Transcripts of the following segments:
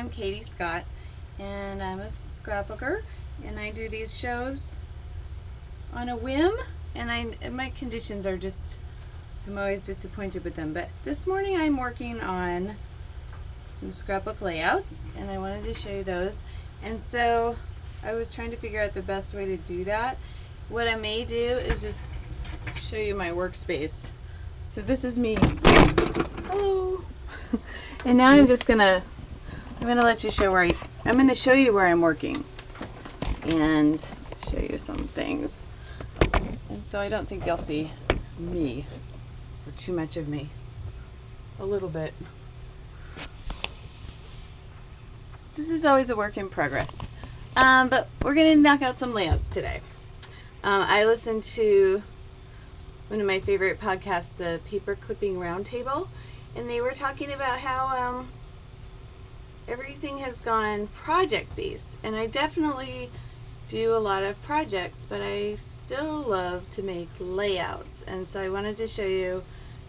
I'm Katie Scott, and I'm a scrapbooker, and I do these shows on a whim, and my conditions are just, I'm always disappointed with them. But this morning I'm working on some scrapbook layouts, and I wanted to show you those. And so I was trying to figure out the best way to do that. What I may do is just show you my workspace. So this is me. Hello. And now I'm gonna let you show I'm gonna show you where I'm working and show you some things. And so I don't think you'll see me or too much of me. A little bit. This is always a work in progress. But we're gonna knock out some layouts today. I listened to one of my favorite podcasts, the Paper Clipping Roundtable, and they were talking about how everything has gone project-based, and I definitely do a lot of projects, but I still love to make layouts. And so I wanted to show you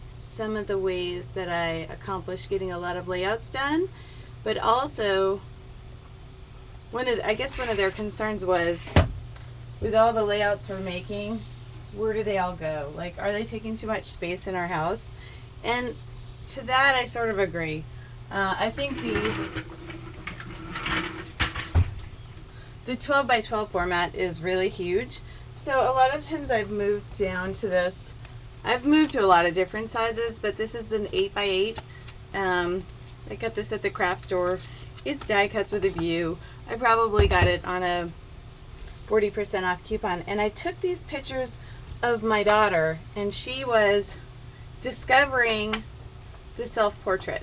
some of the ways that I accomplish getting a lot of layouts done. But also, I guess one of their concerns was, with all the layouts we're making, where do they all go? Like, are they taking too much space in our house? And to that, I sort of agree. I think the 12 by 12 format is really huge. So a lot of times I've moved down to this. I've moved to a lot of different sizes, but this is an 8 by 8. I got this at the craft store. It's die cuts with a view. I probably got it on a 40% off coupon. And I took these pictures of my daughter, and she was discovering the self-portrait,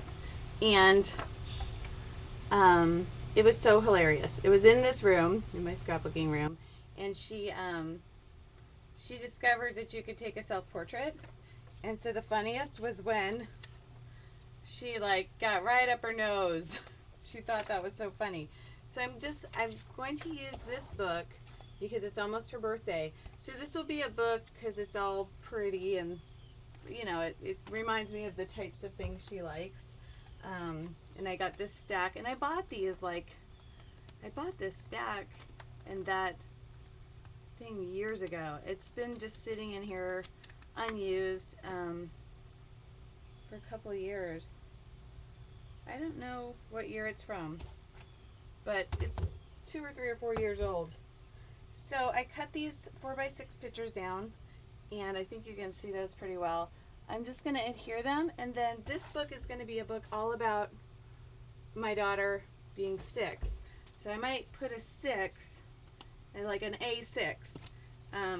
and it was so hilarious. It was in this room, in my scrapbooking room, and she discovered that you could take a self-portrait. And so the funniest was when she got right up her nose. She thought that was so funny. So I'm going to use this book because it's almost her birthday. So this will be a book because it's all pretty, and you know, it reminds me of the types of things she likes. And I got this stack, and I bought these, I bought this stack and that thing years ago. It's been just sitting in here unused for a couple of years. I don't know what year it's from, but it's 2 or 3 or 4 years old. So I cut these 4 by 6 pictures down, and I think you can see those pretty well. I'm just going to adhere them, and then this book is going to be a book all about my daughter being 6. So I might put a 6, and like an A6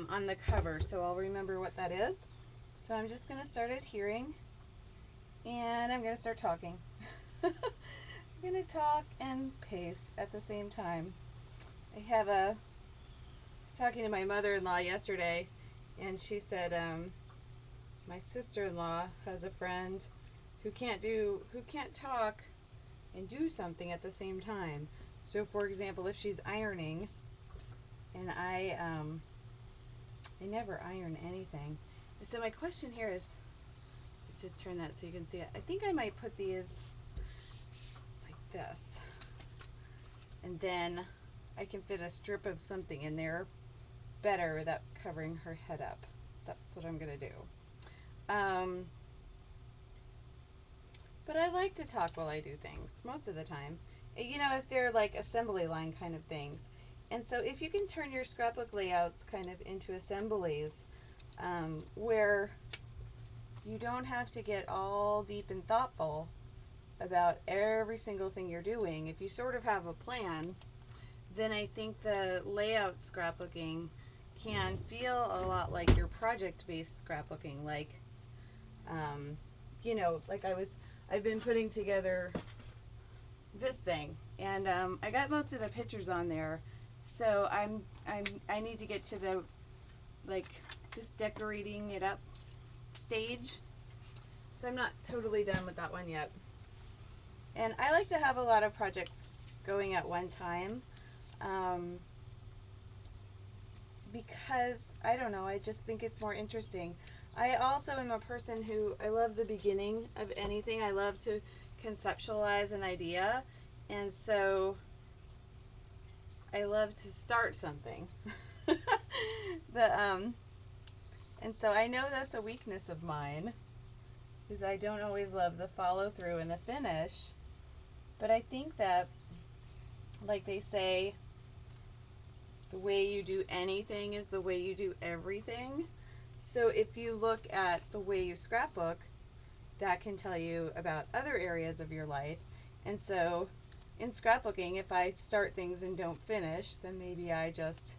on the cover, so I'll remember what that is. So I'm just going to start adhering, and I'm going to start talking. I'm going to talk and paste at the same time. I was talking to my mother-in-law yesterday, and she said, my sister-in-law has a friend who can't talk and do something at the same time. So for example, if she's ironing, and I never iron anything. And so my question here is, just turn that so you can see it. I think I might put these like this, and then I can fit a strip of something in there better without covering her head up. That's what I'm gonna do. But I like to talk while I do things most of the time, you know, if they're like assembly line kind of things. And so if you can turn your scrapbook layouts kind of into assemblies, where you don't have to get all deep and thoughtful about every single thing you're doing, if you sort of have a plan, then I think the layout scrapbooking can feel a lot like your project-based scrapbooking. Like, you know, like I've been putting together this thing, and I got most of the pictures on there, so I need to get to the just decorating it up stage. So I'm not totally done with that one yet. And I like to have a lot of projects going at one time, because I don't know, I just think it's more interesting. I also am a person who, I love the beginning of anything. I love to conceptualize an idea, And so I love to start something. And so I know that's a weakness of mine, is I don't always love the follow through and the finish. But I think that, like they say, the way you do anything is the way you do everything. So if you look at the way you scrapbook, that can tell you about other areas of your life. And so in scrapbooking, if I start things and don't finish, then maybe I just,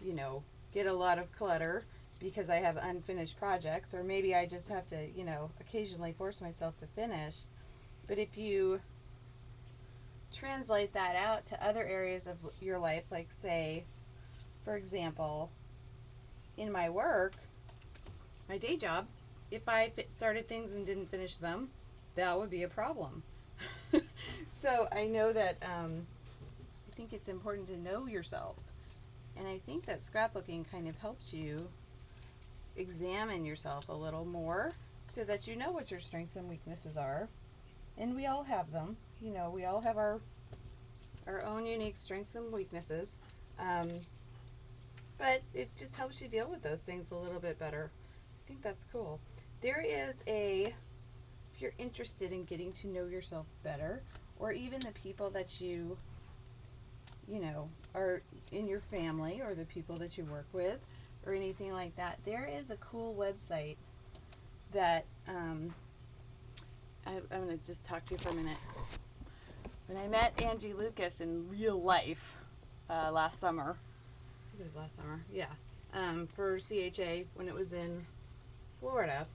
you know, get a lot of clutter because I have unfinished projects, or maybe I just have to, you know, occasionally force myself to finish. But if you translate that out to other areas of your life, like say, for example, in my work, my day job, if I started things and didn't finish them, that would be a problem. So I know that I think it's important to know yourself. And I think that scrapbooking kind of helps you examine yourself a little more so that you know what your strengths and weaknesses are. And we all have them. You know, we all have our own unique strengths and weaknesses. But it just helps you deal with those things a little bit better. I think that's cool. There is if you're interested in getting to know yourself better, or even the people that you know, are in your family, or the people that you work with, or anything like that, there is a cool website that I'm going to just talk to you for a minute. When I met Angie Lucas in real life last summer, I think it was last summer, yeah, for CHA when it was in Florida,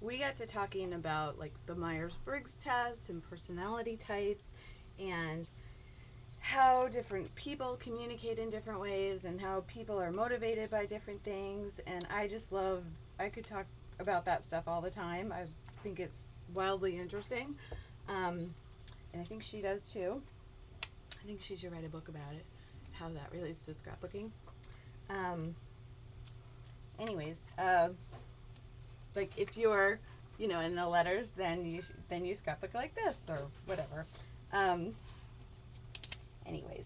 we got to talking about like the Myers-Briggs test and personality types and how different people communicate in different ways and how people are motivated by different things. And I just love, I could talk about that stuff all the time. I think it's wildly interesting. And I think she does too. I think she should write a book about it, how that relates to scrapbooking. Anyways, like if you're, you know, in the letters, then you scrapbook like this or whatever. Anyways,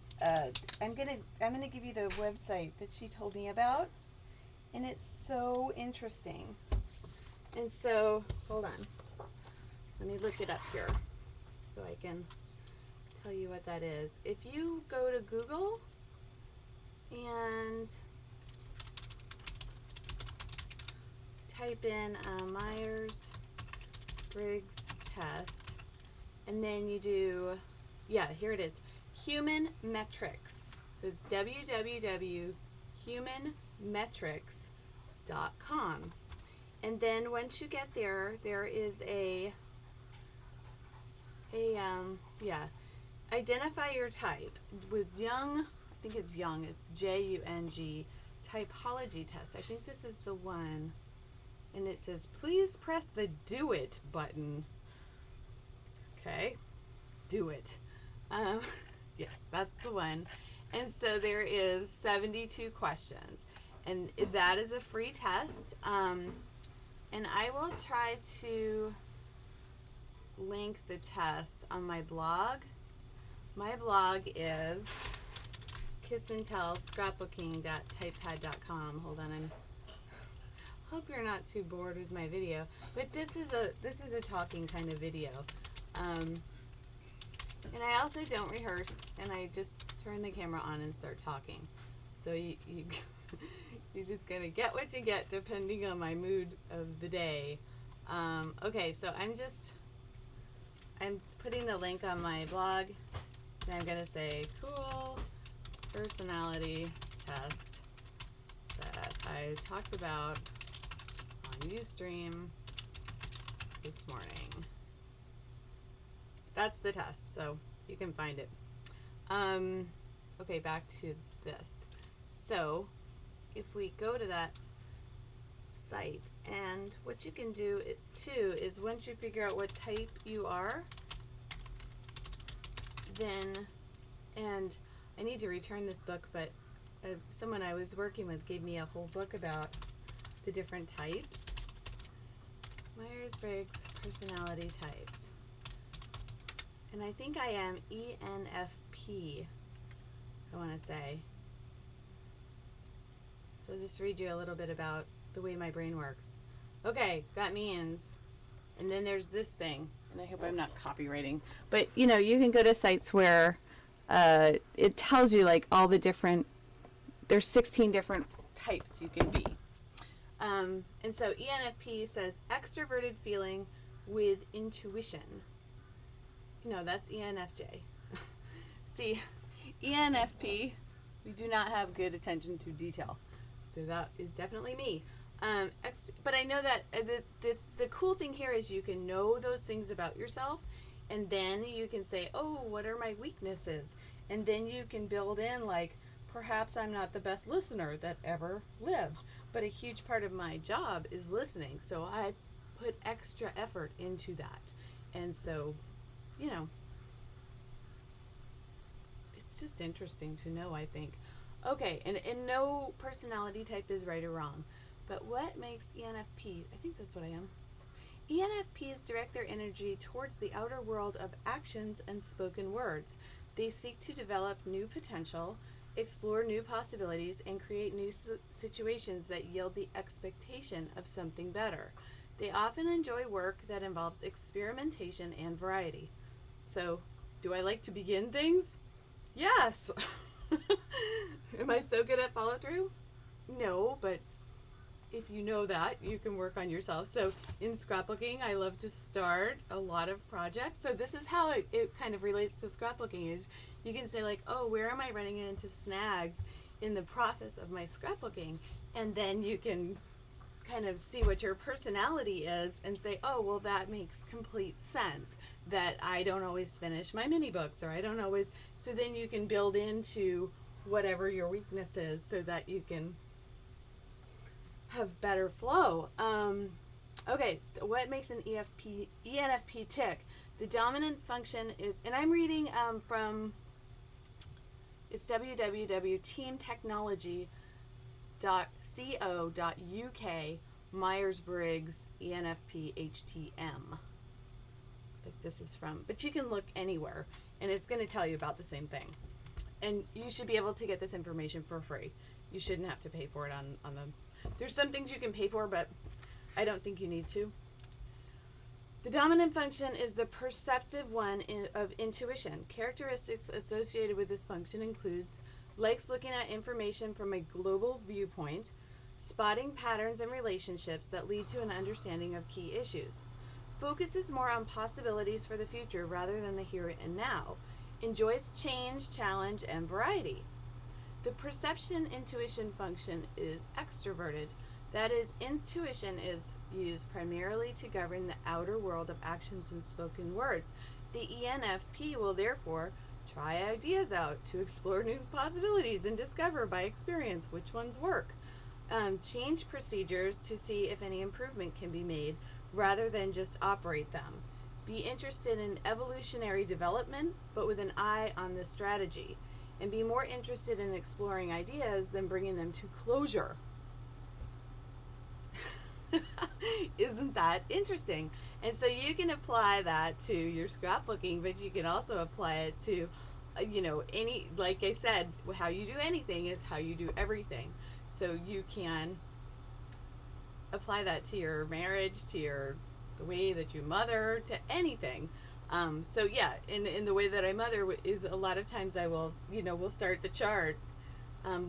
I'm gonna give you the website that she told me about, and it's so interesting. And so, hold on, let me look it up here so I can tell you what that is. If you go to Google and type in Myers-Briggs test, and then you do, yeah, here it is, human metrics. So it's www.humanmetrics.com. And then once you get there, there is identify your type with Young, I think it's Young, it's Jung, typology test. I think this is the one. And it says, please press the do it button. Okay, do it. Yes, that's the one. And so there is 72 questions. And that is a free test. And I will try to link the test on my blog. My blog is kissandtellscrapbooking.typepad.com. Hold on, I hope you're not too bored with my video. But this is a talking kind of video. And I also don't rehearse, and I just turn the camera on and start talking. So you're just gonna get what you get depending on my mood of the day. Okay, so I'm putting the link on my blog, and I'm gonna say cool personality test that I talked about on Ustream this morning. That's the test, so you can find it. Okay, back to this. So if we go to that site, and what you can do too is once you figure out what type you are, then, and I need to return this book, but someone I was working with gave me a whole book about the different types. Myers-Briggs personality types. and I think I am ENFP, I want to say. So I'll just read you a little bit about the way my brain works. Okay, that means, and then there's this thing, and I hope I'm not copywriting, but you know, you can go to sites where it tells you like all the different, there's 16 different types you can be. And so ENFP says extroverted feeling with intuition. No, that's ENFJ. See, ENFP, we do not have good attention to detail. So that is definitely me. But I know that the cool thing here is you can know those things about yourself, and then you can say, oh, what are my weaknesses? And then you can build in like, perhaps I'm not the best listener that ever lived, but a huge part of my job is listening. So I put extra effort into that. And so, you know, it's just interesting to know, I think. Okay, and no personality type is right or wrong. But what makes ENFP, I think that's what I am. ENFPs direct their energy towards the outer world of actions and spoken words. They seek to develop new potential, explore new possibilities, and create new situations that yield the expectation of something better. They often enjoy work that involves experimentation and variety. So, do I like to begin things? Yes! Am I so good at follow-through? No, but if you know that, you can work on yourself. So in scrapbooking, I love to start a lot of projects. So this is how it kind of relates to scrapbooking is you can say like, oh, where am I running into snags in the process of my scrapbooking? And then you can kind of see what your personality is and say, oh, well, that makes complete sense that I don't always finish my mini books, or I don't always. So then you can build into whatever your weakness is so that you can have better flow. Okay, so what makes an ENFP tick? The dominant function is, and I'm reading from, it's www.teamtechnology.co.uk, Myers-Briggs ENFP HTM. It's like this is from, but you can look anywhere, and it's going to tell you about the same thing. And you should be able to get this information for free. You shouldn't have to pay for it on the. There's some things you can pay for, but I don't think you need to. The dominant function is the perceptive one of intuition. Characteristics associated with this function includes likes looking at information from a global viewpoint, spotting patterns and relationships that lead to an understanding of key issues, focuses more on possibilities for the future rather than the here and now, enjoys change, challenge, and variety. The perception intuition function is extroverted. That is, intuition is used primarily to govern the outer world of actions and spoken words. The ENFP will therefore try ideas out to explore new possibilities and discover by experience which ones work. Change procedures to see if any improvement can be made rather than just operate them. Be interested in evolutionary development, but with an eye on the strategy. And be more interested in exploring ideas than bringing them to closure. Isn't that interesting? And so you can apply that to your scrapbooking, but you can also apply it to, any, like I said, how you do anything is how you do everything. So you can apply that to your marriage, to the way that you mother, to anything. So yeah, in the way that I mother is a lot of times I will, we'll start the chart.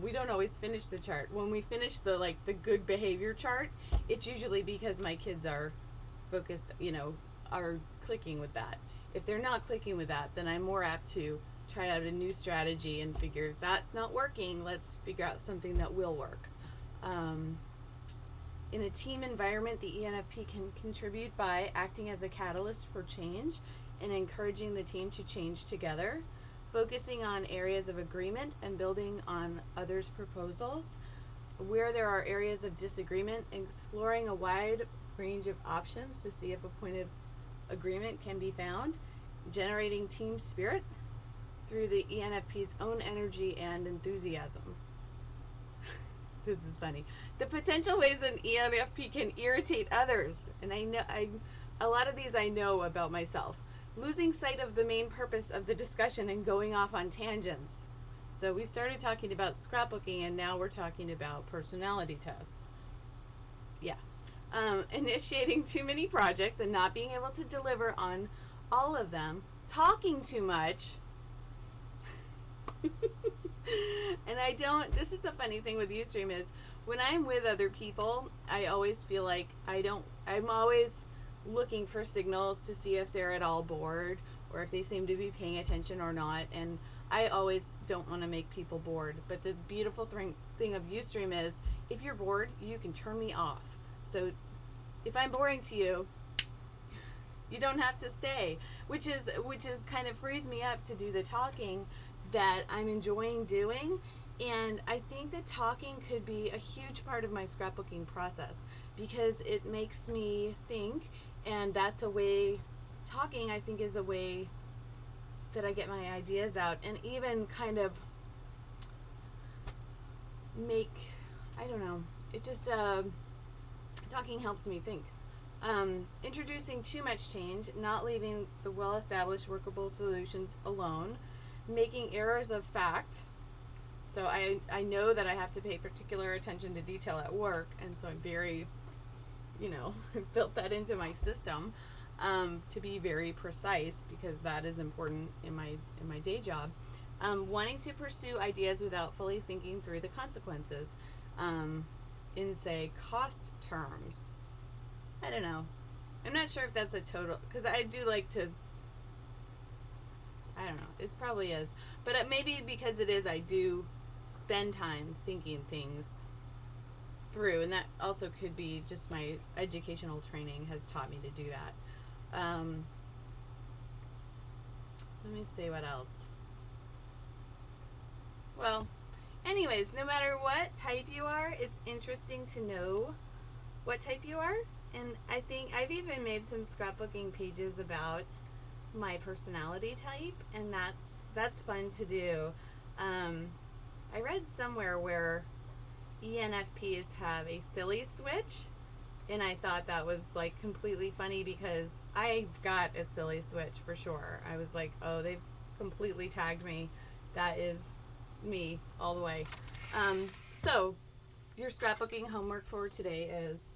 We don't always finish the chart. When we finish the good behavior chart, it's usually because my kids are focused, are clicking with that. If they're not clicking with that, then I'm more apt to try out a new strategy and figure if that's not working, let's figure out something that will work. In a team environment, the ENFP can contribute by acting as a catalyst for change and encouraging the team to change together, focusing on areas of agreement and building on others' proposals. Where there are areas of disagreement, exploring a wide range of options to see if a point of agreement can be found, generating team spirit through the ENFP's own energy and enthusiasm. This is funny. The potential ways an ENFP can irritate others, and a lot of these I know about myself. losing sight of the main purpose of the discussion and going off on tangents. So we started talking about scrapbooking, and now we're talking about personality tests. Yeah. Initiating too many projects and not being able to deliver on all of them. Talking too much. And I don't, this is the funny thing with Ustream is, when I'm with other people, I always feel like I'm always looking for signals to see if they're at all bored or if they seem to be paying attention or not, and I always don't want to make people bored. But the beautiful thing of Ustream is, if you're bored, you can turn me off. So if I'm boring to you, you don't have to stay, which is kind of frees me up to do the talking that I'm enjoying doing. And I think that talking could be a huge part of my scrapbooking process because it makes me think, and that's a way, talking I think is a way that I get my ideas out and even kind of make, I don't know, it just, talking helps me think. Introducing too much change, not leaving the well-established workable solutions alone, making errors of fact. So I know that I have to pay particular attention to detail at work, and so I'm very, built that into my system to be very precise because that is important in my day job. Wanting to pursue ideas without fully thinking through the consequences in, say, cost terms. I don't know. I'm not sure if that's a total, because I do like to, I don't know, it probably is. But maybe because it is, I do spend time thinking things through, and that also could be just my educational training has taught me to do that. Let me see what else. Well, anyways, no matter what type you are, it's interesting to know what type you are. And I think I've even made some scrapbooking pages about my personality type, and that's fun to do. I read somewhere where ENFPs have a silly switch, and I thought that was like completely funny because I've got a silly switch for sure. I was like, oh, they've completely tagged me. That is me all the way. So your scrapbooking homework for today is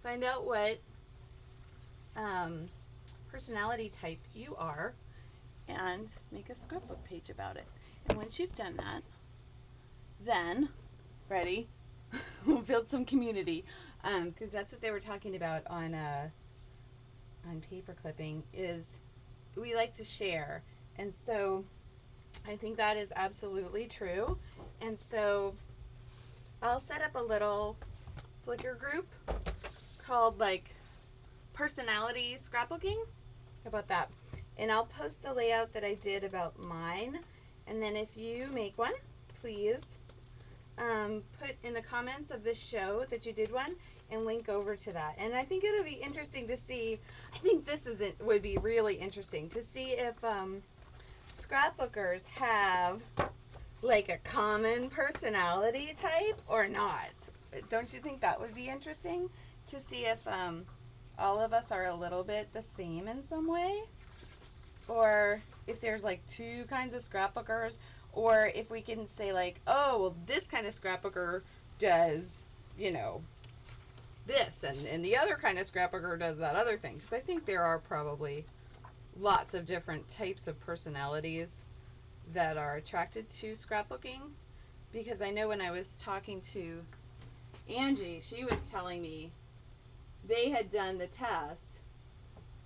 find out what personality type you are and make a scrapbook page about it. And once you've done that, then, ready, we'll build some community, because that's what they were talking about on paper clipping, is we like to share. And so I think that is absolutely true. And so I'll set up a little Flickr group called like personality scrapbooking. How about that? And I'll post the layout that I did about mine. And then if you make one, please put in the comments of this show that you did one and link over to that. And I think it'll be interesting to see, I think this would be really interesting to see if scrapbookers have like a common personality type or not. Don't you think that would be interesting to see if all of us are a little bit the same in some way? Or if there's like two kinds of scrapbookers, or if we can say like, oh, well, this kind of scrapbooker does, this, and the other kind of scrapbooker does that other thing. Because I think there are probably lots of different types of personalities that are attracted to scrapbooking. Because I know when I was talking to Angie, she was telling me they had done the test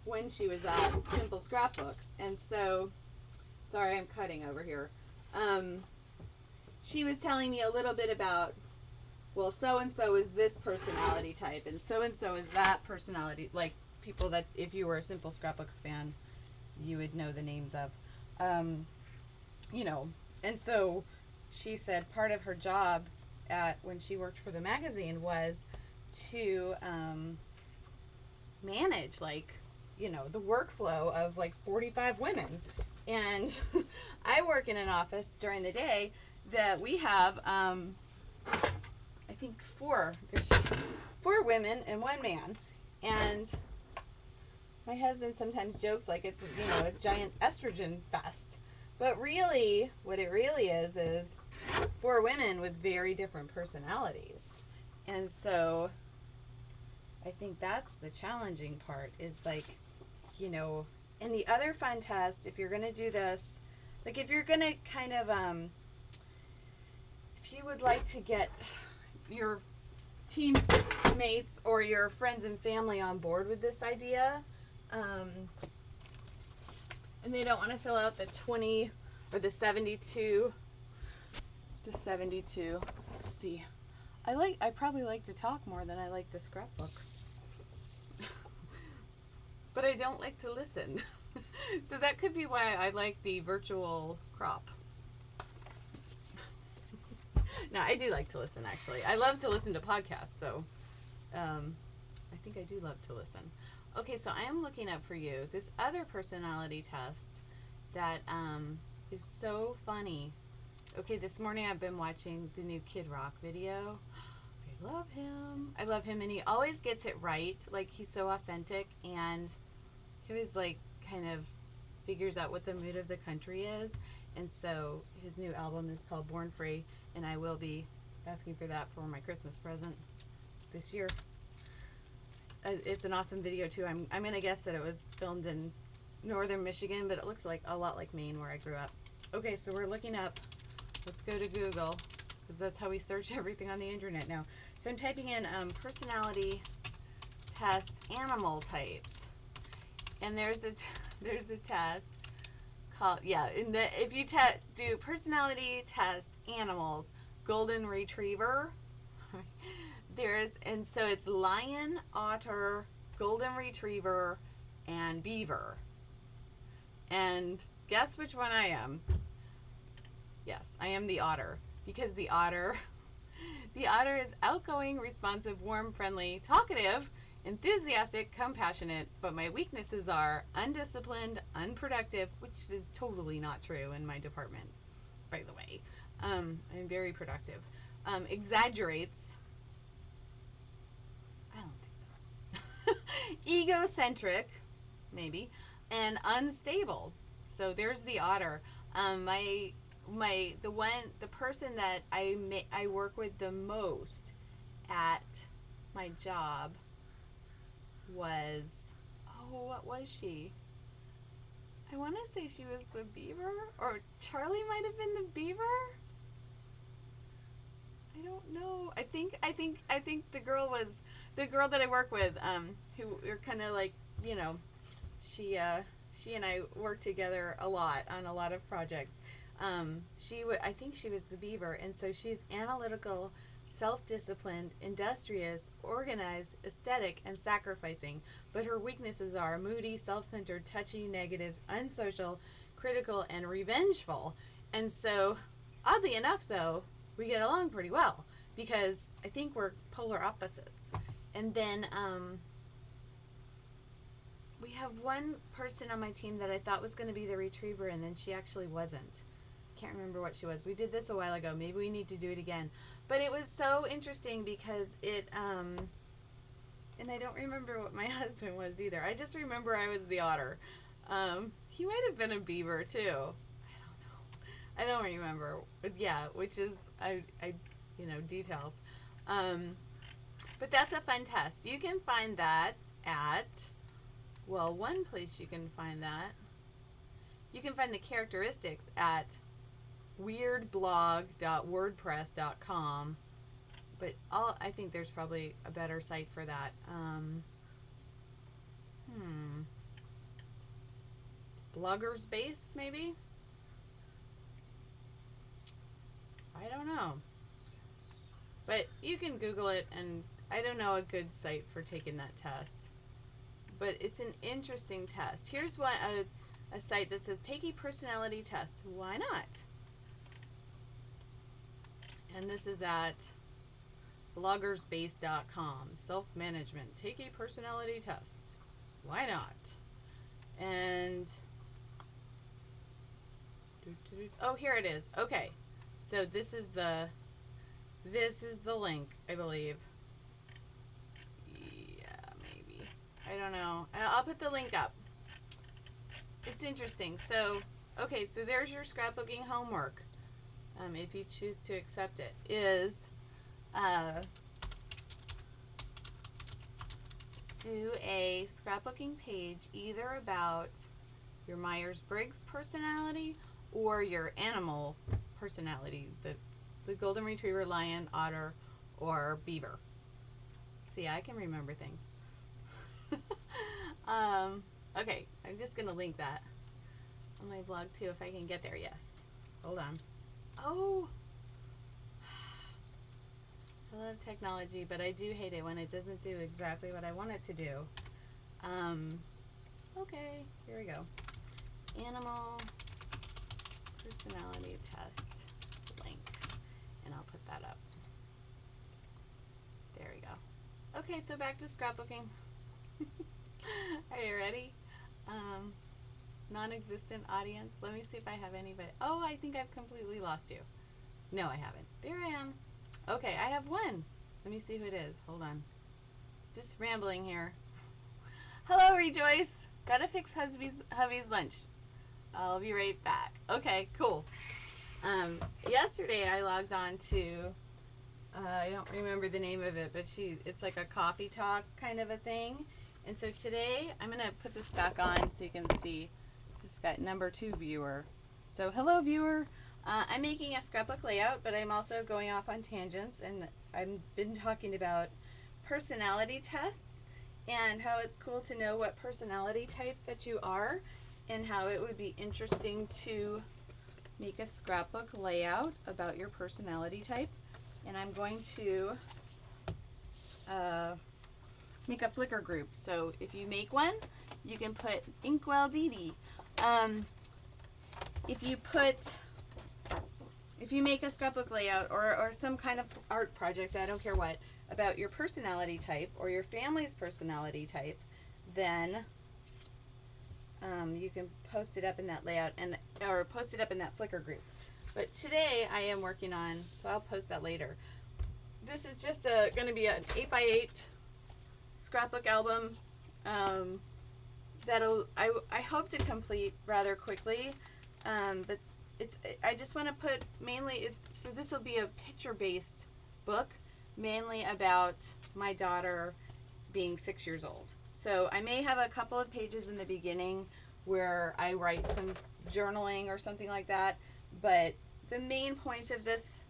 when she was at Simple Scrapbooks. And so, sorry, I'm cutting over here. She was telling me a little bit about, well, so-and-so is this personality type, and so-and-so is that personality, like people that if you were a Simple Scrapbooks fan, you would know the names of. And so she said part of her job when she worked for the magazine was to manage the workflow of like 45 women. And I work in an office during the day that we have I think there's 4 women and 1 man. And My husband sometimes jokes like it's, a giant estrogen fest. But really, what it really is for women with very different personalities. And so I think that's the challenging part is like, and the other fun test, if you're going to do this, like if you're going to kind of, if you would like to get your teammates or your friends and family on board with this idea, and they don't want to fill out the 20 or the 72. The 72. Let's see. I probably like to talk more than I like to scrapbook. But I don't like to listen. So that could be why I like the virtual crop. No, I do like to listen, actually. I love to listen to podcasts, so I think I do love to listen. Okay, so I am looking up for you this other personality test that is so funny. Okay, this morning I've been watching the new Kid Rock video. I love him. I love him, and he always gets it right. Like, he's so authentic, and he always, like, kind of figures out what the mood of the country is. And so his new album is called Born Free, and I will be asking for that for my Christmas present this year. It's an awesome video, too. I'm going to guess that it was filmed in northern Michigan, but it looks like a lot like Maine, where I grew up. Okay, so we're looking up. Let's go to Google, because that's how we search everything on the internet now. So I'm typing in personality test animal types, and there's a test called, if you do personality test animals, golden retriever. And so it's lion, otter, golden retriever, and beaver. And guess which one I am? Yes, I am the otter, because the otter is outgoing, responsive, warm, friendly, talkative, enthusiastic, compassionate, but my weaknesses are undisciplined, unproductive, which is totally not true in my department, by the way. I'm very productive. Exaggerates. I don't think so. Egocentric, maybe, and unstable. So there's the otter. The person that I work with the most at my job was, what was she? I want to say she was the beaver, or Charlie might have been the beaver. I don't know. I think the girl that I work with, who we're kind of like, she and I work together a lot on a lot of projects. I think she was the beaver, and so she's analytical, self-disciplined, industrious, organized, aesthetic, and sacrificing. But her weaknesses are moody, self-centered, touchy, negatives, unsocial, critical, and revengeful. And so, oddly enough, though, we get along pretty well, because I think we're polar opposites. And then we have one person on my team that I thought was going to be the retriever, and then she actually wasn't. Can't remember what she was. We did this a while ago. Maybe we need to do it again. But it was so interesting because it, and I don't remember what my husband was either. I just remember I was the otter. He might have been a beaver too. I don't know. I don't remember. But yeah, which is, details. But that's a fun test. You can find that at, one place you can find that. You can find the characteristics at weirdblog.wordpress.com, but I think there's probably a better site for that. Blogger's Base, maybe? I don't know. But you can Google it, and I don't know a good site for taking that test. But it's an interesting test. Here's one, a site that says, take a personality test. Why not? And this is at bloggersbase.com. Self-management. Take a personality test. Why not? And oh, here it is. Okay. So this is the link, I believe. Yeah, maybe. I don't know. I'll put the link up. It's interesting. So, okay, so there's your scrapbooking homework. If you choose to accept it, is do a scrapbooking page either about your Myers-Briggs personality or your animal personality, the golden retriever, lion, otter, or beaver. See, I can remember things. Okay, I'm just going to link that on my blog too if I can get there. Yes. Hold on. Oh, I love technology, but I do hate it when it doesn't do exactly what I want it to do. Okay, here we go. Animal personality test link, and I'll put that up. There we go. Okay, so back to scrapbooking. Are you ready? Non-existent audience. Let me see if I have anybody. Oh, I think I've completely lost you. No, I haven't. There I am. Okay, I have one. Let me see who it is. Hold on. Just rambling here. Hello, Rejoice. Gotta fix hubby's lunch. I'll be right back. Okay, cool. Yesterday I logged on to, I don't remember the name of it, but it's like a coffee talk kind of a thing. And so today I'm going to put this back on so you can see. Just got number 2 viewer. So hello, viewer. I'm making a scrapbook layout, but I'm also going off on tangents, and I've been talking about personality tests and how it's cool to know what personality type that you are, and how it would be interesting to make a scrapbook layout about your personality type. And I'm going to make a Flickr group. So if you make one, you can put Inkwell Dee Dee. If you make a scrapbook layout or some kind of art project, I don't care what, about your personality type or your family's personality type, then you can post it up in that layout or post it up in that Flickr group. But today I am working on, so I'll post that later. This is just going to be an 8x8 scrapbook album that'll I hope to complete rather quickly, but I just want to put mainly so this will be a picture-based book mainly about my daughter being 6 years old. So I may have a couple of pages in the beginning where I write some journaling or something like that, but the main point of this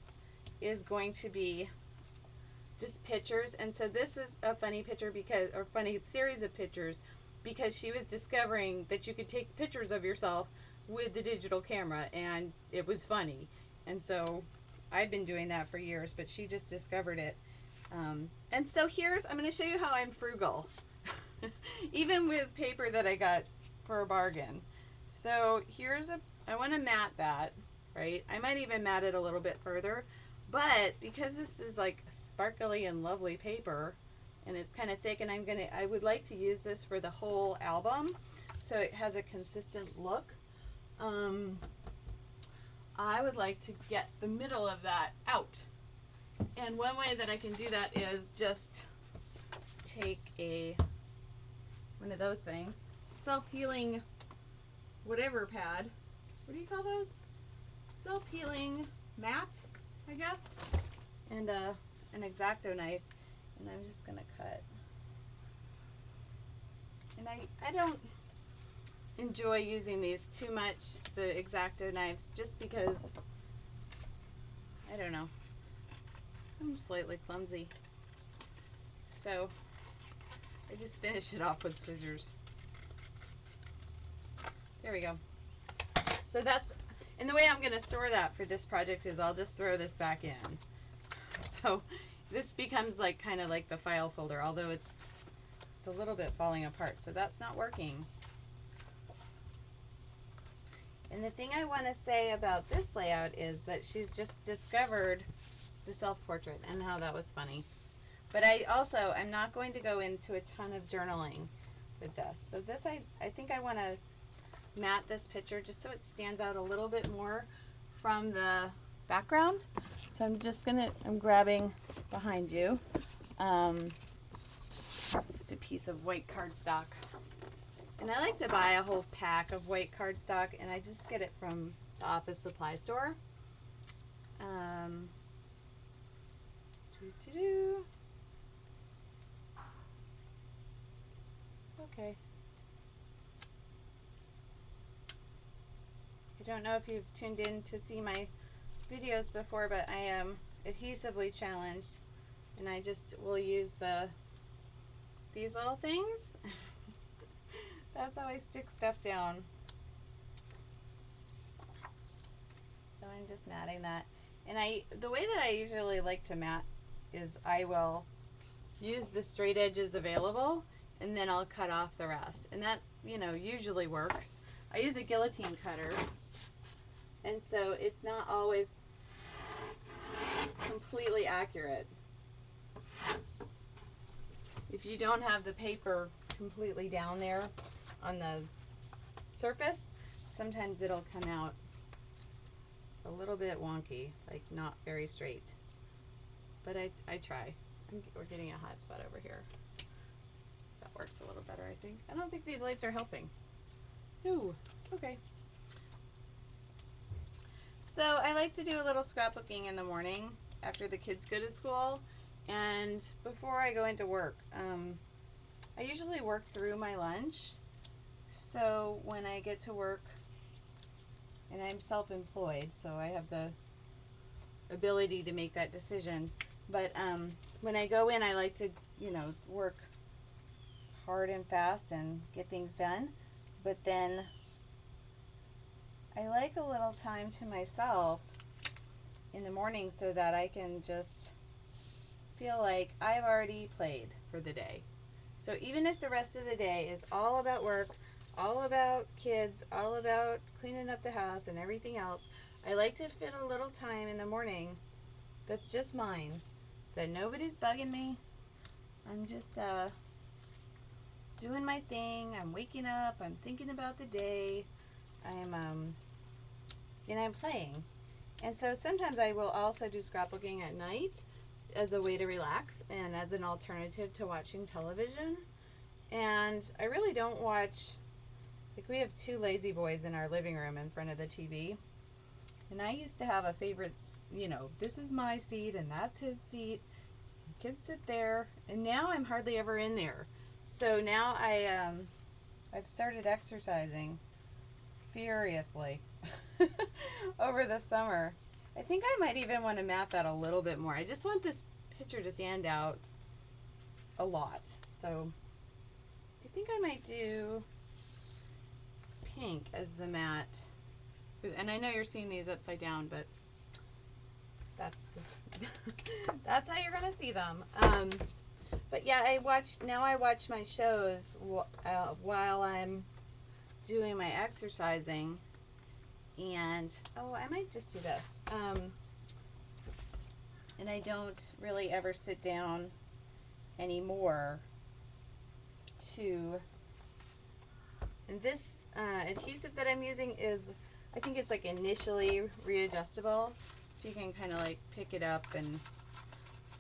is going to be just pictures. And so this is a funny picture or funny series of pictures because she was discovering that you could take pictures of yourself with the digital camera, and it was funny. And so I've been doing that for years, but she just discovered it. And so I'm going to show you how I'm frugal, even with paper that I got for a bargain. So I want to mat that, right? I might even mat it a little bit further, but because this is like sparkly and lovely paper, and it's kind of thick, and I would like to use this for the whole album, so it has a consistent look. I would like to get the middle of that out. And one way that I can do that is just take one of those things, self-healing whatever pad. What do you call those? Self-healing mat, I guess. And an X-Acto knife. And I'm just gonna cut. And I don't enjoy using these too much, the X-Acto knives, just because, I don't know, I'm slightly clumsy. So I just finish it off with scissors. There we go. So and the way I'm going to store that for this project is I'll just throw this back in. So this becomes like kind of like the file folder, although it's a little bit falling apart, so that's not working. And the thing I want to say about this layout is that she's just discovered the self-portrait and how that was funny. But I'm not going to go into a ton of journaling with this. So this, I think I want to mat this picture just so it stands out a little bit more from the background. So I'm grabbing behind you. just a piece of white cardstock. And I like to buy a whole pack of white cardstock, and I just get it from the office supply store. Okay. I don't know if you've tuned in to see my videos before, but I am adhesively challenged, and I just will use these little things. That's how I stick stuff down. So I'm just matting that. And the way that I usually like to mat is I will use the straight edges available, and then I'll cut off the rest. And that, you know, usually works. I use a guillotine cutter, and so it's not always completely accurate. If you don't have the paper completely down there on the surface, sometimes it'll come out a little bit wonky, like not very straight. But I try. We're getting a hot spot over here. That works a little better, I think. I don't think these lights are helping. No. Okay. So I like to do a little scrapbooking in the morning after the kids go to school and before I go into work. I usually work through my lunch, so when I get to work, and I'm self-employed, so I have the ability to make that decision, but when I go in, I like to, you know, work hard and fast and get things done, but then I like a little time to myself in the morning so that I can just feel like I've already played for the day. So even if the rest of the day is all about work, all about kids, all about cleaning up the house and everything else, I like to fit a little time in the morning that's just mine, that nobody's bugging me. I'm just doing my thing. I'm waking up, I'm thinking about the day, and I'm playing. And so sometimes I will also do scrapbooking at night as a way to relax and as an alternative to watching television. And I really don't watch, like, we have two lazy boys in our living room in front of the TV, and I used to have a favorite, you know, this is my seat and that's his seat, kids sit there, and now I'm hardly ever in there. So now I've started exercising furiously over the summer. I think I might even want to map that a little bit more. I just want this picture to stand out a lot. So I think I might do pink as the mat. And I know you're seeing these upside down, but that's that's how you're gonna see them. But yeah, I watch my shows while I'm doing my exercising. And oh, I might just do this. And I don't really ever sit down anymore to. And this adhesive that I'm using is, I think it's like initially readjustable, so you can kind of like pick it up and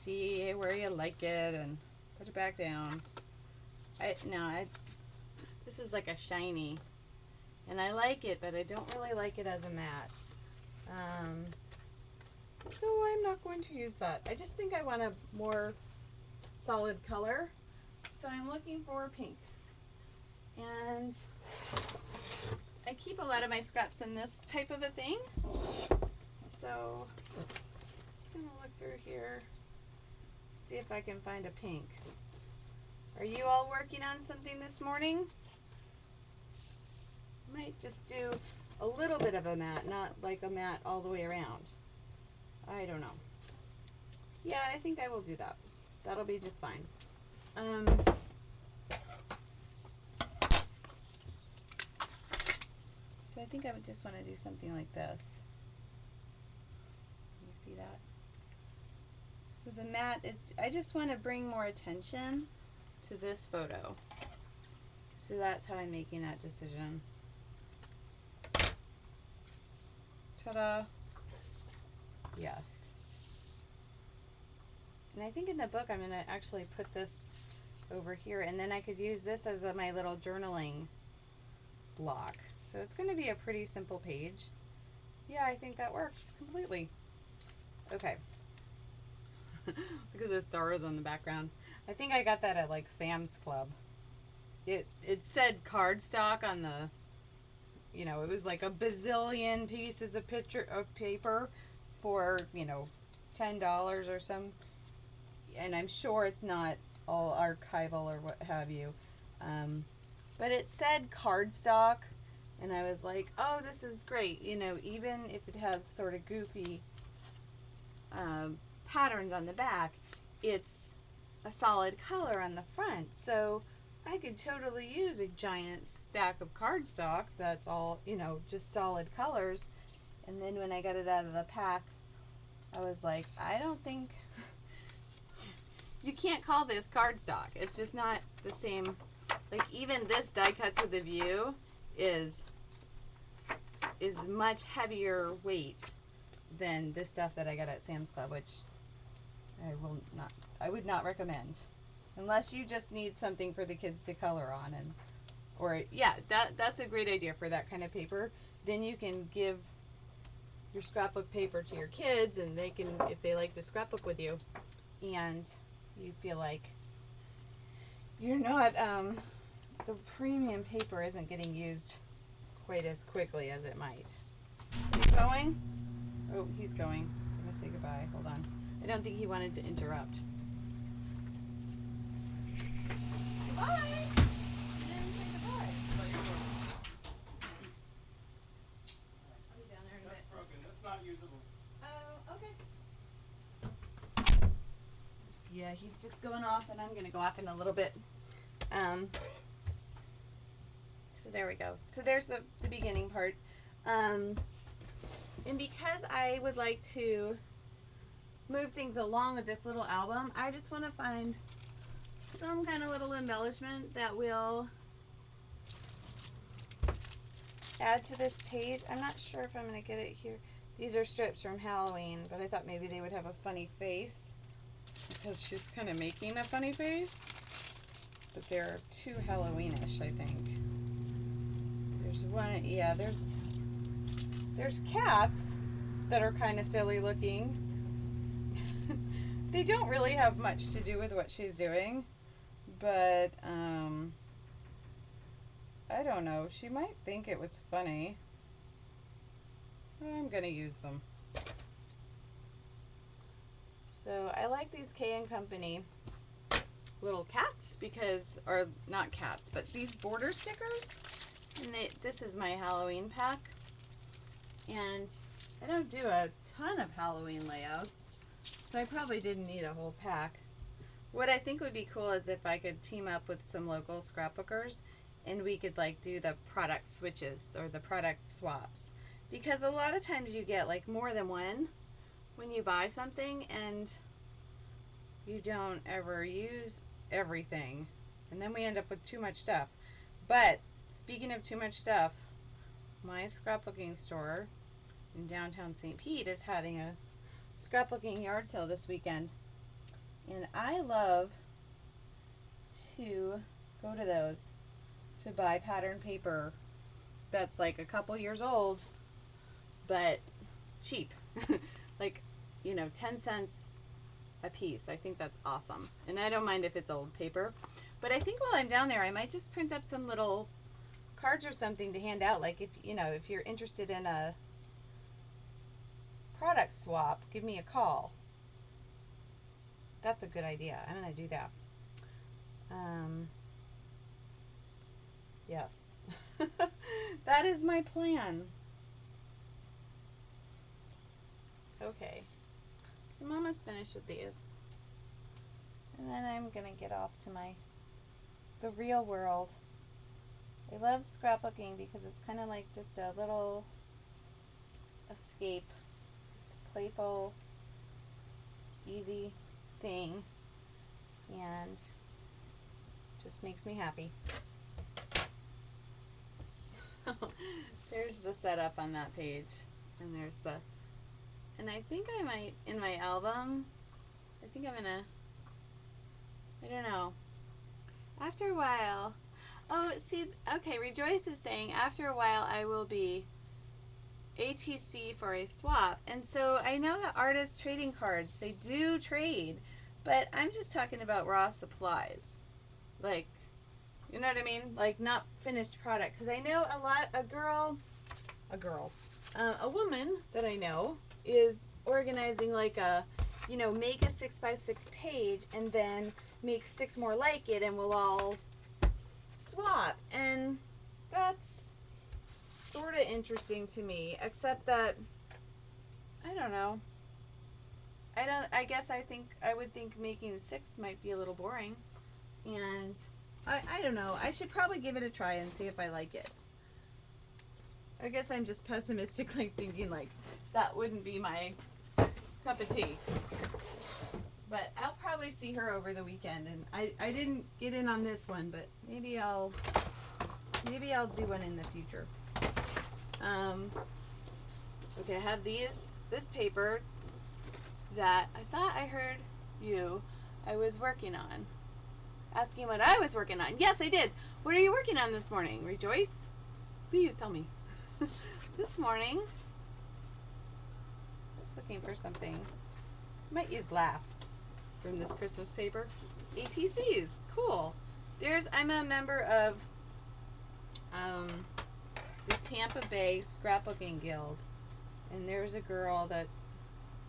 see where you like it and put it back down. This is like a shiny. And I like it, but I don't really like it as a mat. So I'm not going to use that. I just think I want a more solid color. So I'm looking for pink. And I keep a lot of my scraps in this type of a thing. So I'm just going to look through here, see if I can find a pink. Are you all working on something this morning? Might just do a little bit of a mat, not like a mat all the way around. I don't know. Yeah, I think I will do that. That'll be just fine. So I think I would just want to do something like this. You see that? So the mat is, I just want to bring more attention to this photo. So that's how I'm making that decision. Ta-da! Yes. And I think in the book I'm going to actually put this over here, and then I could use this as my little journaling block. So it's going to be a pretty simple page. Yeah, I think that works completely. Okay. Look at the stars on the background. I think I got that at like Sam's Club. It said cardstock on the, you know, it was like a bazillion pieces of paper for, you know, $10 or some, and I'm sure it's not all archival or what have you, but it said cardstock, and I was like, oh, this is great, you know, even if it has sort of goofy patterns on the back, it's a solid color on the front, so I could totally use a giant stack of cardstock that's all, you know, just solid colors. And then when I got it out of the pack, I was like, I don't think you can't call this cardstock. It's just not the same. Like, even this die cuts with a view is much heavier weight than this stuff that I got at Sam's Club, which I would not recommend unless you just need something for the kids to color on. And or yeah, that's a great idea for that kind of paper. Then you can give your scrapbook paper to your kids, and they can, if they like to scrapbook with you, and you feel like you're not the premium paper isn't getting used quite as quickly as it might. Are you going? Oh, he's going. I'm gonna say goodbye. Hold on. I don't think he wanted to interrupt. Goodbye. You didn't say goodbye. I'll be down there in a bit. That's broken. That's not usable. Oh, okay. Yeah, he's just going off, and I'm gonna go off in a little bit. So there we go. So there's the beginning part. And because I would like to move things along with this little album, I just want to find some kind of little embellishment that will add to this page. I'm not sure if I'm going to get it here. These are strips from Halloween, but I thought maybe they would have a funny face because she's kind of making a funny face. But they're too Halloweenish, I think. There's one, yeah, there's cats that are kind of silly looking. They don't really have much to do with what she's doing, but I don't know. She might think it was funny. I'm gonna use them. So I like these K & Company little cats because, or not cats, but these border stickers. And this is my Halloween pack. And I don't do a ton of Halloween layouts, so I probably didn't need a whole pack. What I think would be cool is if I could team up with some local scrapbookers and we could like do the product switches or the product swaps. Because a lot of times you get like more than one when you buy something and you don't ever use everything. And then we end up with too much stuff. But speaking of too much stuff, my scrapbooking store in downtown St. Pete is having a scrapbooking yard sale this weekend. And I love to go to those to buy pattern paper that's like a couple years old, but cheap. Like, you know, 10 cents a piece. I think that's awesome. And I don't mind if it's old paper. But I think while I'm down there, I might just print up some little cards or something to hand out. Like, if you know, if you're interested in a product swap, give me a call. That's a good idea. I'm going to do that. Yes. That is my plan. Okay. So Mama's finished with these. And then I'm going to get off to the real world. I love scrapbooking because it's kind of like just a little escape. It's a playful, easy thing, and just makes me happy. There's the setup on that page, and there's and I think I might, in my album, I think I'm gonna, I don't know, After a while. Oh, see, okay, Rejoice is saying, after a while I will be ATC for a swap. And so I know that artists trading cards, they do trade, but I'm just talking about raw supplies. Like, you know what I mean? Like, not finished product. Because I know a woman that I know is organizing like a, you know, make a 6x6 page and then make 6 more like it and we'll all swap. And that's sort of interesting to me, except that, I don't know. I would think making 6 might be a little boring. And I don't know. I should probably give it a try and see if I like it. I guess I'm just pessimistically thinking like that wouldn't be my cup of tea. But I'll probably see her over the weekend, and I didn't get in on this one, but maybe I'll do one in the future. Okay, I have this paper that I thought I heard I was working on. Asking what I was working on. Yes, I did. What are you working on this morning, Rejoice? Please tell me. This morning, just looking for something. Might use Laugh from this Christmas paper. ATCs, cool. I'm a member of the Tampa Bay Scrapbooking Guild, and there's a girl that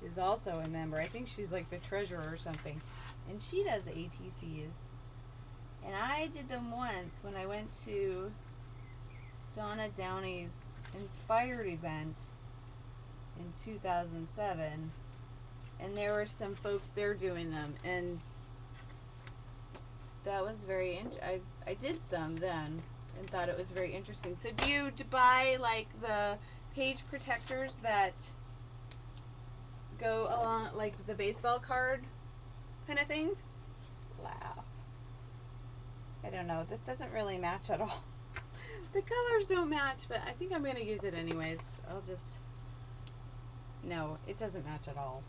is also a member. I think she's like the treasurer or something, and she does ATCs. And I did them once when I went to Donna Downey's Inspired event in 2007, and there were some folks there doing them, and that was very I did some then and thought it was very interesting. So do you buy like the page protectors that go along like the baseball card kind of things? Laugh. I don't know. This doesn't really match at all. The colors don't match, but I think I'm going to use it anyways. No, it doesn't match at all.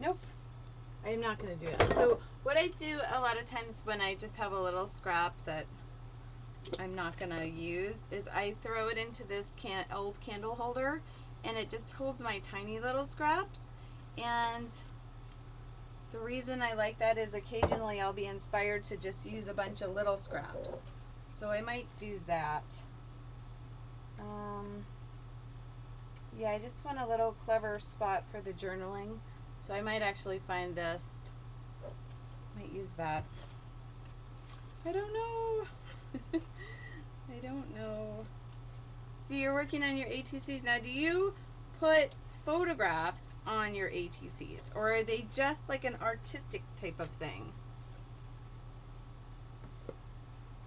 Nope. I'm not going to do it. So what I do a lot of times when I just have a little scrap that I'm not going to use is I throw it into this old candle holder, and it just holds my tiny little scraps. And the reason I like that is occasionally I'll be inspired to just use a bunch of little scraps. So I might do that. Yeah, I just want a little clever spot for the journaling. So I might actually find this. Might use that. I don't know. I don't know. So you're working on your ATCs now. Do you put photographs on your ATCs, or are they just like an artistic type of thing?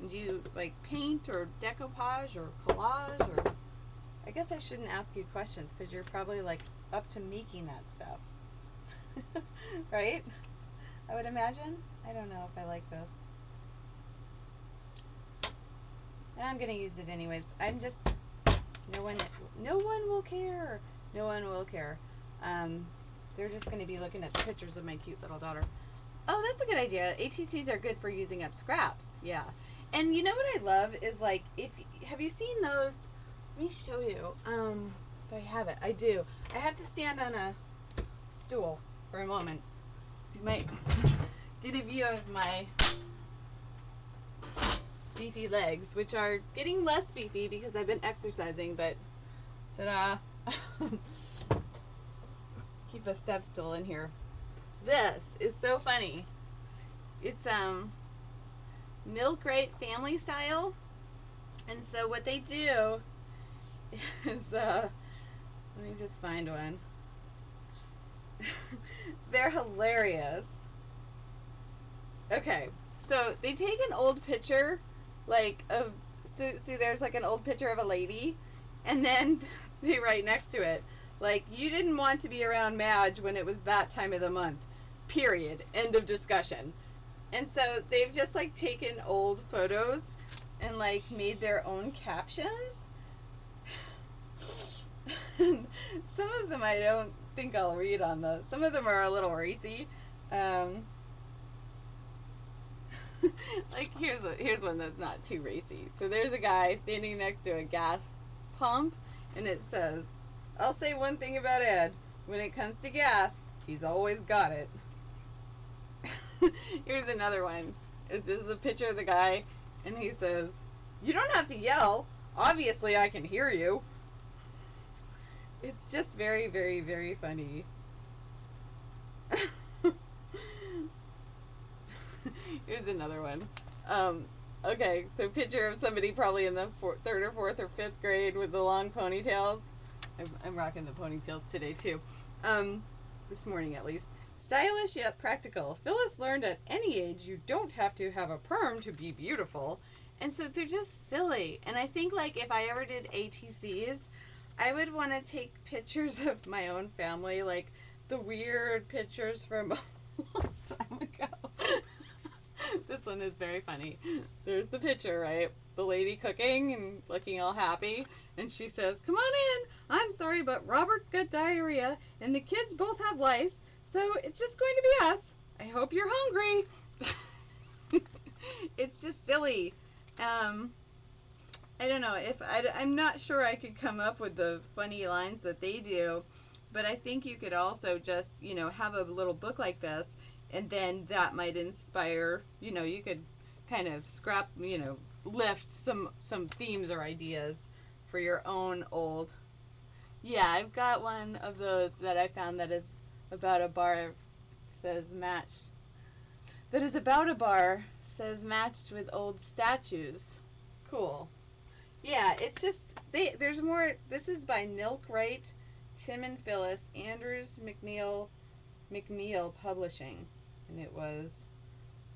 Do you like paint or decoupage or collage, or I guess I shouldn't ask you questions because you're probably like up to making that stuff. Right? I would imagine. I don't know if I like this. I'm gonna use it anyways. I'm just no one will care. No one will care. They're just gonna be looking at the pictures of my cute little daughter. Oh, that's a good idea. ATCs are good for using up scraps. Yeah. And you know what I love is like, have you seen those? Let me show you. If I have it, I do. I have to stand on a stool for a moment, so you might get a view of my beefy legs, which are getting less beefy because I've been exercising. But ta-da! Keep a step stool in here. This is so funny. It's Milk Right family style, and so what they do is let me just find one. They're hilarious. Okay, so they take an old picture like of see there's like an old picture of a lady, and then they write next to it like, you didn't want to be around Madge when it was that time of the month, period, end of discussion. And so they've just like taken old photos and like made their own captions. Some of them I don't think I'll read on those. Some of them are a little racy. Like here's one that's not too racy. So there's a guy standing next to a gas pump, and it says, "I'll say one thing about Ed. When it comes to gas, he's always got it." Here's another one. It's just a picture of the guy, and he says, "You don't have to yell. Obviously, I can hear you." It's just very, very, very funny. Here's another one. Okay, so picture of somebody probably in the third or fourth or fifth grade with the long ponytails. I'm rocking the ponytails today too. This morning at least. Stylish yet practical. Phyllis learned at any age you don't have to have a perm to be beautiful. And so they're just silly. And I think like if I ever did ATCs, I would want to take pictures of my own family, like the weird pictures from a long time ago. This one is very funny. There's the picture, right? The lady cooking and looking all happy. And she says, "Come on in. I'm sorry, but Robert's got diarrhea and the kids both have lice. So it's just going to be us. I hope you're hungry." It's just silly. I don't know. I'm not sure I could come up with the funny lines that they do. But I think you could also just, have a little book like this. And then that might inspire, you could kind of lift some themes or ideas for your own old. Yeah, I've got one of those that I found that is about a bar, says matched. That is about a bar, says matched with old statues. Cool. Yeah, it's just, there's more. This is by Nilk Wright, Tim and Phyllis, Andrews McNeil Publishing. And it was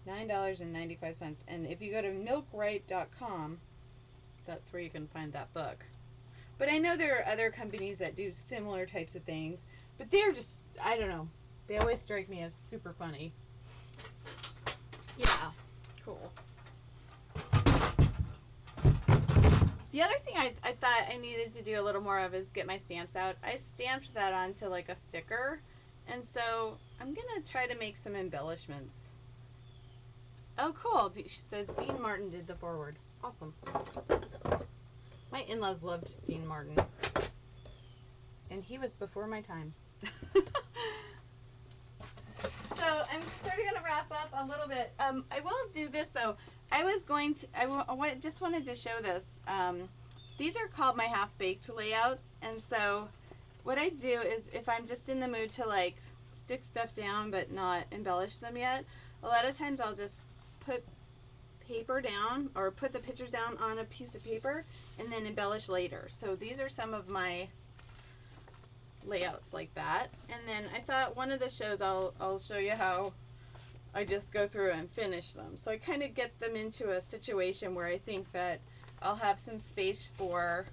$9.95. And if you go to milkwright.com, that's where you can find that book. But I know there are other companies that do similar types of things. But they're just, I don't know. They always strike me as super funny. Yeah. Cool. The other thing I thought I needed to do a little more of is get my stamps out. I stamped that onto like a sticker. And so I'm going to try to make some embellishments. Oh, cool. She says Dean Martin did the foreword. Awesome. My in-laws loved Dean Martin. And he was before my time. So I'm sort of going to wrap up a little bit. I will do this, though. I just wanted to show this. These are called my half-baked layouts. And so what I do is if I'm just in the mood to like stick stuff down but not embellish them yet, a lot of times I'll just put paper down or put the pictures down on a piece of paper and then embellish later. So these are some of my layouts like that. And then I thought one of the shows I'll show you how I just go through and finish them. So I kind of get them into a situation where I think that I'll have some space for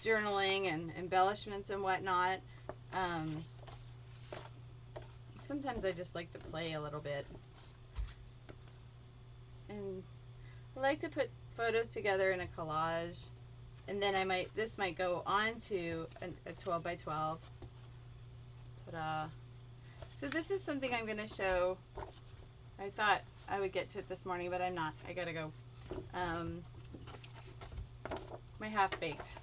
journaling and embellishments and whatnot. Sometimes I just like to play a little bit. And I like to put photos together in a collage. And then this might go on to a 12 by 12. Ta-da. So this is something I'm going to show. I thought I would get to it this morning, but I'm not. I gotta go. My half-baked.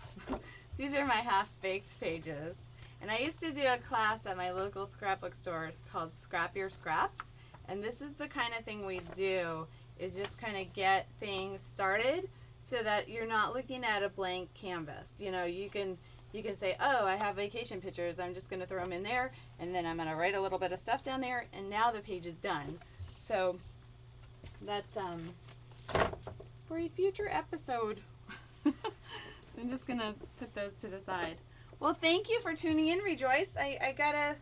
These are my half-baked pages. And I used to do a class at my local scrapbook store called Scrap Your Scraps. And this is the kind of thing we do, is just kind of get things started so that you're not looking at a blank canvas. You can say, oh, I have vacation pictures. I'm just going to throw them in there. And then I'm going to write a little bit of stuff down there. And now the page is done. So that's for a future episode. I'm just going to put those to the side. Well, thank you for tuning in, Rejoice. I gotta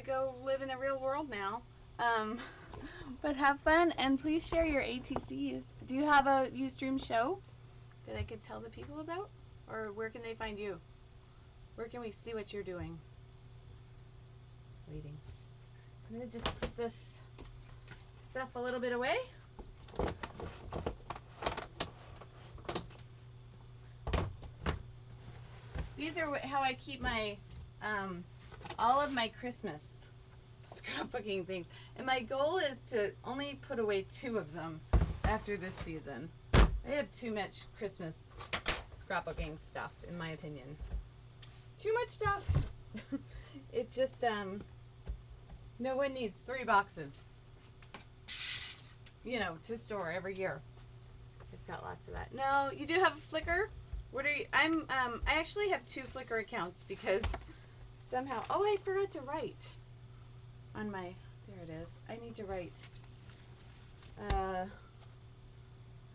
go live in the real world now. But have fun, and please share your ATCs. Do you have a Ustream show that I could tell the people about? Or where can they find you? Where can we see what you're doing? Waiting. So I'm going to just put this stuff a little bit away. These are how I keep my all of my Christmas scrapbooking things. And my goal is to only put away 2 of them after this season. I have too much Christmas scrapbooking stuff, in my opinion. Too much stuff. It just, no one needs 3 boxes, you know, to store every year. I've got lots of that. No, you do have a Flickr? What are you, I actually have 2 Flickr accounts because somehow, oh, I forgot to write on my, there it is. I need to write.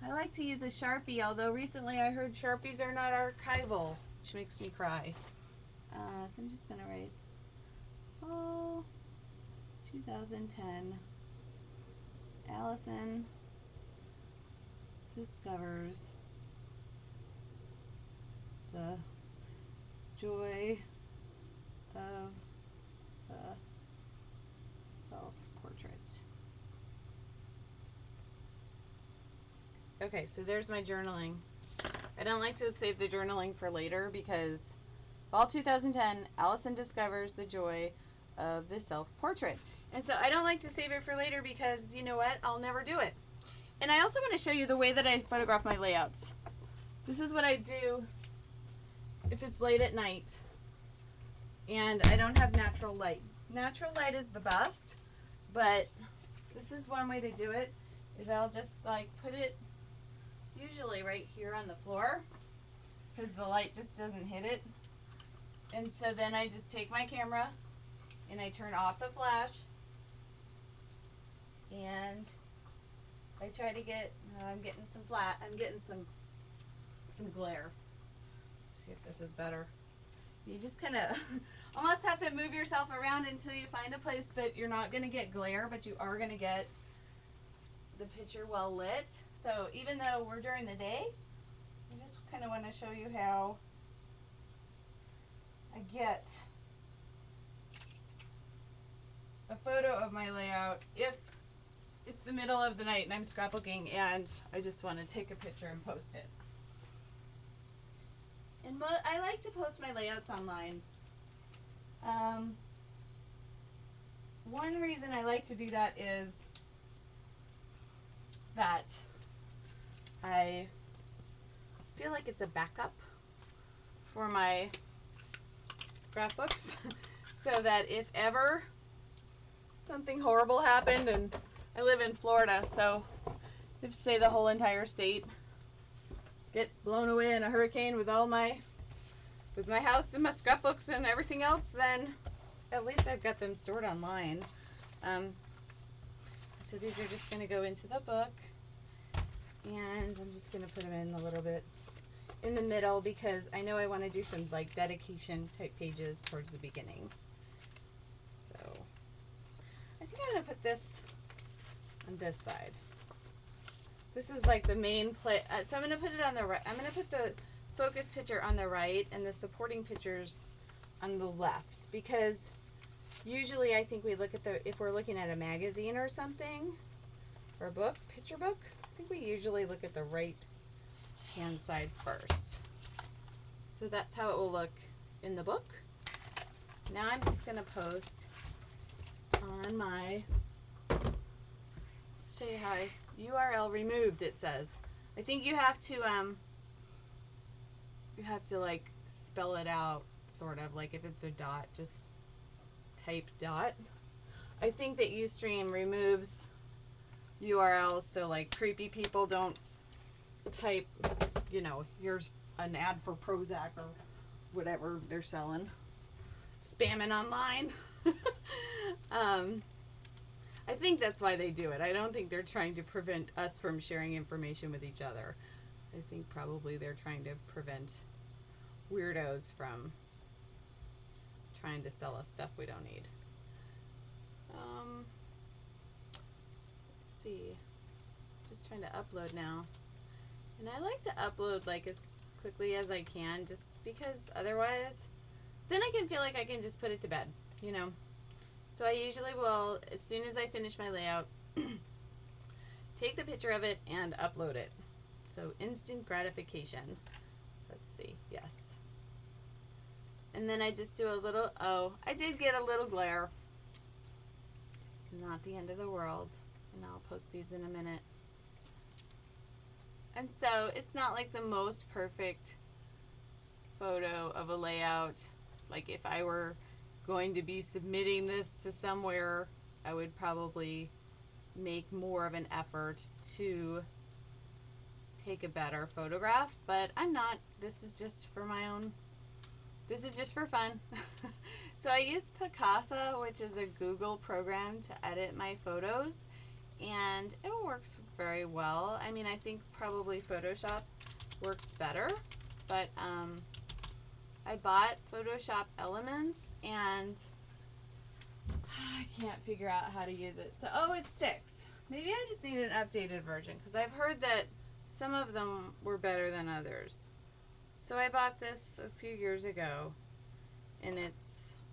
I like to use a Sharpie, although recently I heard Sharpies are not archival, which makes me cry. So I'm just going to write fall 2010 Allison discovers the joy of the self-portrait. Okay, so there's my journaling. I don't like to save the journaling for later because fall 2010, Allison discovers the joy of the self-portrait. And so I don't like to save it for later because, you know what, I'll never do it. And I also want to show you the way that I photograph my layouts. This is what I do if it's late at night and I don't have natural light. Natural light is the best, but this is one way to do it, is I'll just like put it usually right here on the floor because the light just doesn't hit it. And so then I just take my camera and I turn off the flash and I try to get, I'm getting some glare. Let's see if this is better. You just kind of almost have to move yourself around until you find a place that you're not going to get glare, but you are going to get the picture well lit. So even though we're during the day, I just kind of want to show you how I get a photo of my layout if it's the middle of the night and I'm scrapbooking and I just want to take a picture and post it. And I like to post my layouts online. One reason I like to do that is that I feel like it's a backup for my scrapbooks so that if ever something horrible happened, and I live in Florida, so if say the whole entire state gets blown away in a hurricane with my house and my scrapbooks and everything else, then at least I've got them stored online. So these are just going to go into the book, and I'm just going to put them in a little bit in the middle because I know I want to do some like dedication type pages towards the beginning. So I think I'm going to put this on this side. This is like the main play. So I'm going to put it on the right. I'm going to put the focus picture on the right and the supporting pictures on the left, because usually I think we look at if we're looking at a magazine or something, or a book, picture book, I think we usually look at the right hand side first. So that's how it will look in the book. Now I'm just going to post on my, show you how URL removed, it says. I think you have to like spell it out, sort of, like if it's a dot, just type dot. I think that Ustream removes URLs so like creepy people don't type, you know, here's an ad for Prozac or whatever they're selling, spamming online. I think that's why they do it. I don't think they're trying to prevent us from sharing information with each other. I think probably they're trying to prevent weirdos from trying to sell us stuff we don't need. Let's see. Just trying to upload now. And I like to upload like as quickly as I can, just because otherwise then I can feel like I can just put it to bed, you know. So I usually will, as soon as I finish my layout, take the picture of it and upload it. So instant gratification. Let's see, yes. And then I just do a little, oh, I did get a little glare. It's not the end of the world, and I'll post these in a minute. And so it's not like the most perfect photo of a layout. Like if I were going to be submitting this to somewhere, I would probably make more of an effort to take a better photograph, but I'm not. This is just for my own, this is just for fun. So I use Picasa, which is a Google program to edit my photos, and it works very well. I mean, I think probably Photoshop works better, but I bought Photoshop Elements and I can't figure out how to use it. So, oh, it's 6. Maybe I just need an updated version because I've heard that some of them were better than others. So I bought this a few years ago, and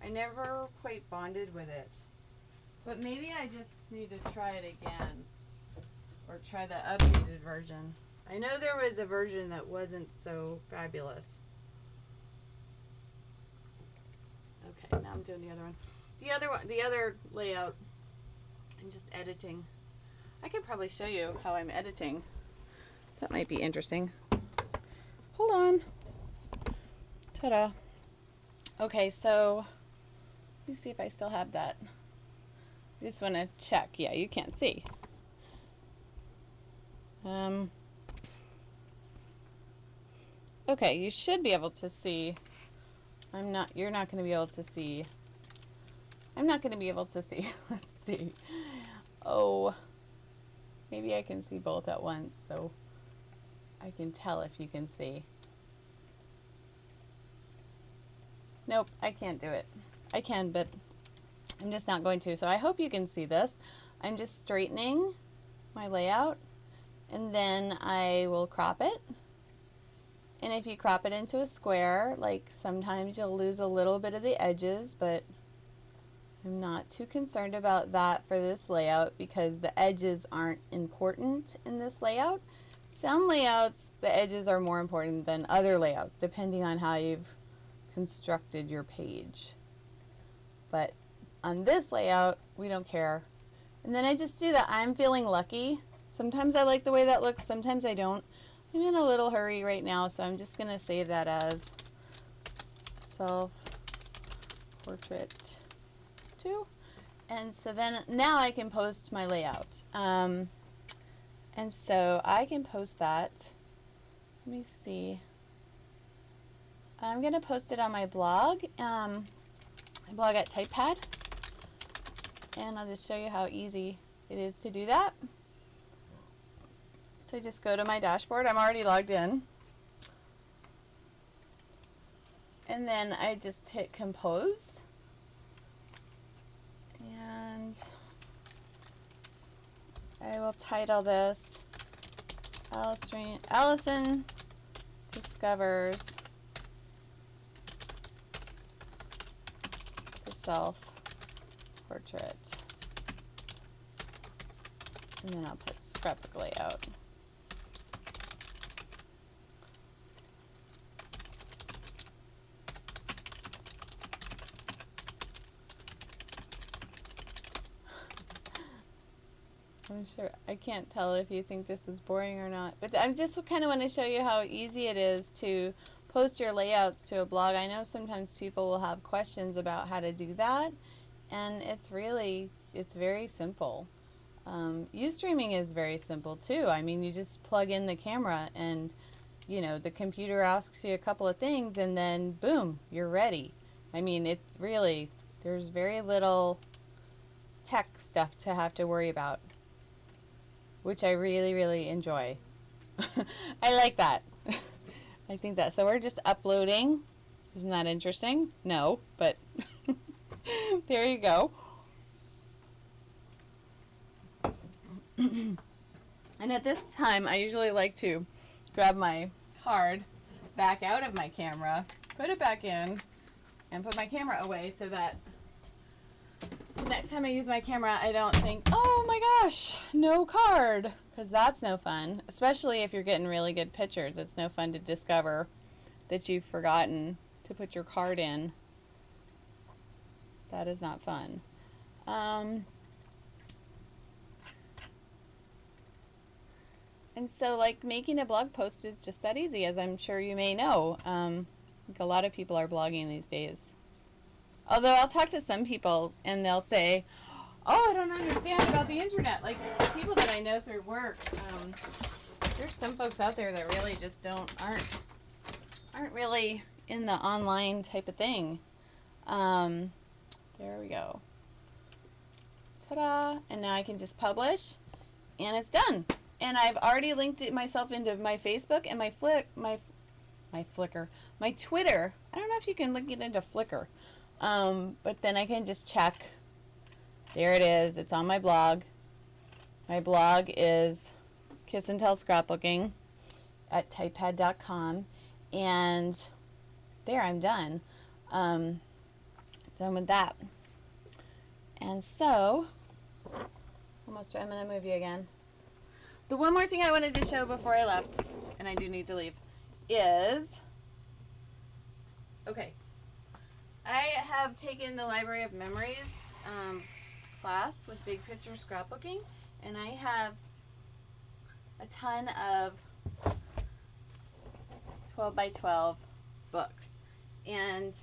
I never quite bonded with it. But maybe I just need to try it again, or try the updated version. I know there was a version that wasn't so fabulous. Okay, now I'm doing the other one. The other layout, I'm just editing. I could probably show you how I'm editing. That might be interesting. Hold on. Ta-da. Okay, so let me see if I still have that. I just want to check. Yeah, you can't see. Okay, you should be able to see. You're not going to be able to see. I'm not going to be able to see. Let's see. Oh, maybe I can see both at once, so I can tell if you can see. Nope, I can't do it. I can, but I'm just not going to. So I hope you can see this. I'm just straightening my layout, and then I will crop it. And if you crop it into a square, like sometimes you'll lose a little bit of the edges, but I'm not too concerned about that for this layout because the edges aren't important in this layout. Some layouts, the edges are more important than other layouts, depending on how you've constructed your page. But on this layout, we don't care. And then I just do the I'm feeling lucky. Sometimes I like the way that looks, sometimes I don't. I'm in a little hurry right now, so I'm just going to save that as self-portrait 2. And so then now I can post my layout. And so I can post that. Let me see. I'm going to post it on my blog. My blog at TypePad. And I'll just show you how easy it is to do that. So I just go to my dashboard. I'm already logged in. And then I just hit compose. And I will title this Allison Discovers the Self-Portrait. And then I'll put scrapbook layout. I'm sure I can't tell if you think this is boring or not, but I just kind of want to show you how easy it is to post your layouts to a blog. I know sometimes people will have questions about how to do that, and it's very simple. Ustreaming is very simple too. I mean, you just plug in the camera and the computer asks you a couple of things and then boom, you're ready. I mean, it's really, there's very little tech stuff to have to worry about, which I really, really enjoy. I like that. I think that. So we're just uploading. Isn't that interesting? No, but there you go. And at this time, I usually like to grab my card back out of my camera, put it back in, and put my camera away so that the next time I use my camera, I don't think, oh my gosh, no card, because that's no fun, especially if you're getting really good pictures. It's no fun to discover that you've forgotten to put your card in. That is not fun. And so, like, making a blog post is just that easy, as I'm sure you may know. Like a lot of people are blogging these days. Although I'll talk to some people and they'll say, oh, I don't understand about the internet. Like, people that I know through work, there's some folks out there that really just aren't really in the online type of thing. There we go. Ta-da! And now I can just publish, and it's done. And I've already linked it myself into my Facebook and my Flickr, my Twitter. I don't know if you can link it into Flickr, but then I can just check. There it is. It's on my blog. My blog is Kiss and Tell Scrapbooking at typepad.com, and there, I'm done. Done with that. And so, almost, I'm going to move you again. The one more thing I wanted to show before I left, and I do need to leave, is, okay, I have taken the Library of Memories class with Big Picture Scrapbooking, and I have a ton of 12 by 12 books and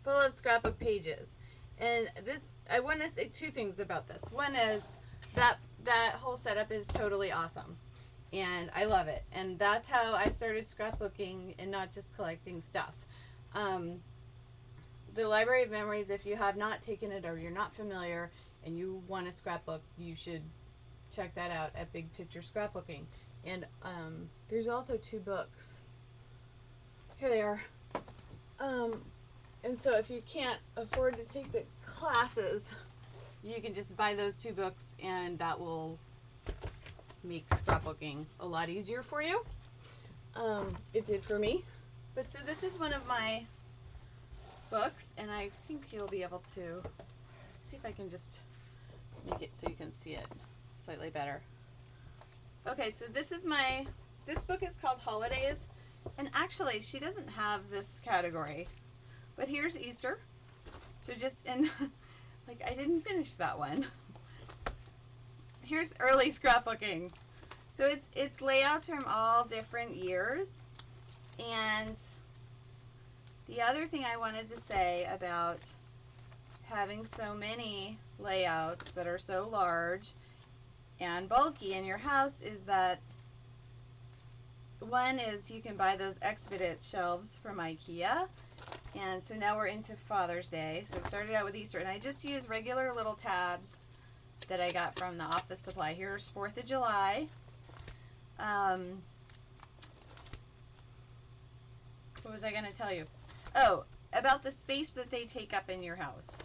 full of scrapbook pages. And this, I want to say two things about this. One is that whole setup is totally awesome, and I love it. And that's how I started scrapbooking and not just collecting stuff. The Library of Memories, if you have not taken it or you're not familiar and you want a scrapbook, you should check that out at Big Picture Scrapbooking. And there's also 2 books. Here they are. And so if you can't afford to take the classes, you can just buy those 2 books, and that will make scrapbooking a lot easier for you. It did for me. But so this is one of my books, and I think you'll be able to see if I can just make it so you can see it slightly better. Okay, so this book is called Holidays, and actually she doesn't have this category, but here's Easter. So just in, like, I didn't finish that one. Here's early scrapbooking. So it's layouts from all different years. And the other thing I wanted to say about having so many layouts that are so large and bulky in your house is that one is you can buy those Expedit shelves from IKEA. And so now we're into Father's Day. So it started out with Easter, and I just used regular little tabs that I got from the office supply. Here's 4th of July. What was I going to tell you? Oh, about the space that they take up in your house.